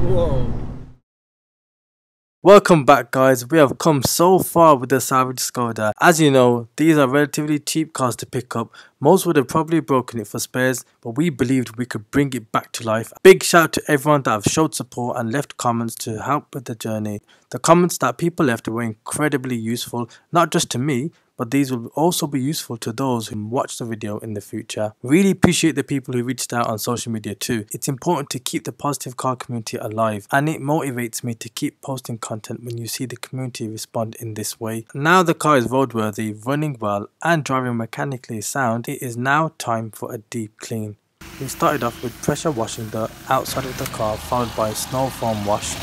Whoa. Welcome back, guys. We have come so far with the Salvage Skoda. As you know, these are relatively cheap cars to pick up. Most would have probably broken it for spares, but we believed we could bring it back to life. Big shout out to everyone that have showed support and left comments to help with the journey. The comments that people left were incredibly useful, not just to me, but these will also be useful to those who watch the video in the future. Really appreciate the people who reached out on social media too. It's important to keep the positive car community alive, and it motivates me to keep posting content when you see the community respond in this way. Now the car is roadworthy, running well and driving mechanically sound, it is now time for a deep clean. We started off with pressure washing the outside of the car, followed by snow foam wash.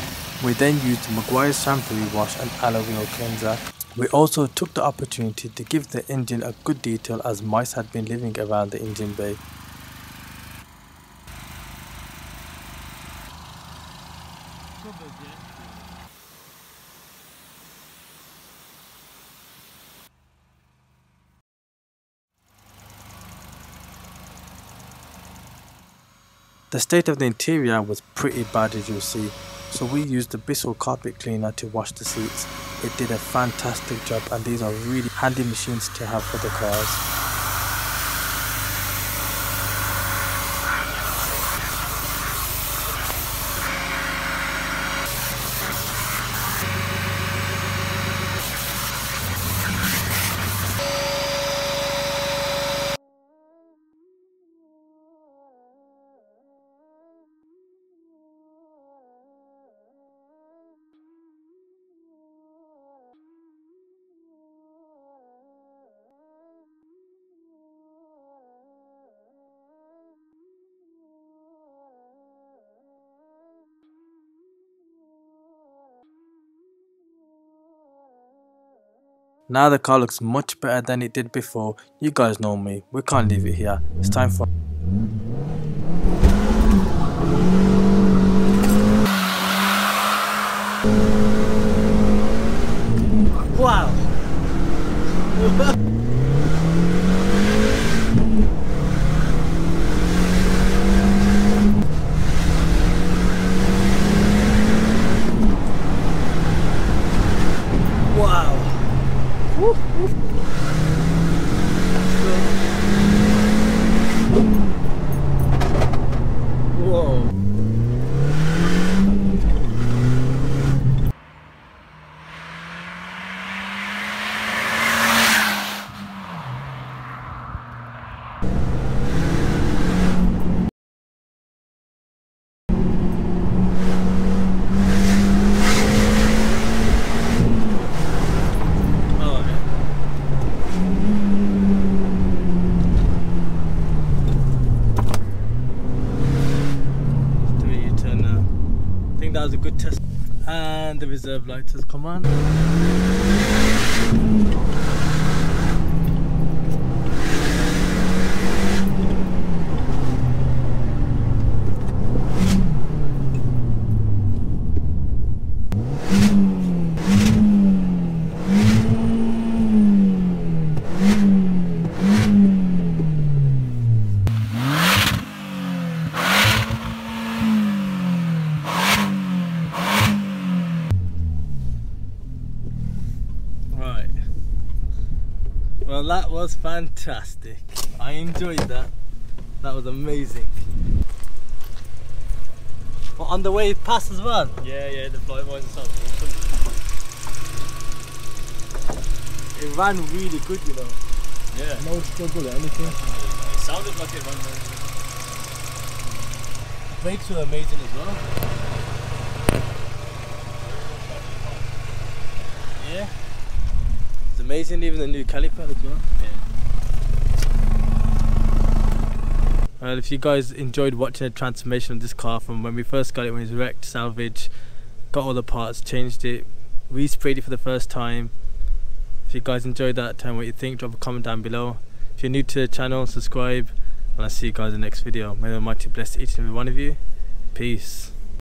We then used Meguiar's shampoo wash and alloy wheel cleanser. We also took the opportunity to give the engine a good detail as mice had been living around the engine bay. The state of the interior was pretty bad, as you'll see, so we used the Bissell carpet cleaner to wash the seats. It did a fantastic job, and these are really handy machines to have for the cars. Now the car looks much better than it did before. You guys know me, we can't leave it here. It's time for... Wow. Wow. Woo, woo. Whoa. That was a good test, and the reserve light has come on. Well, that was fantastic. I enjoyed that. That was amazing. Well, on the way past as well? Yeah, the flight was awesome. It ran really good, you know. Yeah. No struggle or anything. It sounded like it ran very good. The brakes were amazing as well. Yeah. It's amazing, even the new caliper as well. Yeah. Well, if you guys enjoyed watching the transformation of this car from when we first got it, when it was wrecked, salvage, got all the parts, changed it, resprayed it for the first time. If you guys enjoyed that, tell me what you think, drop a comment down below. If you're new to the channel, subscribe, and I'll see you guys in the next video. May the Almighty bless each and every one of you. Peace.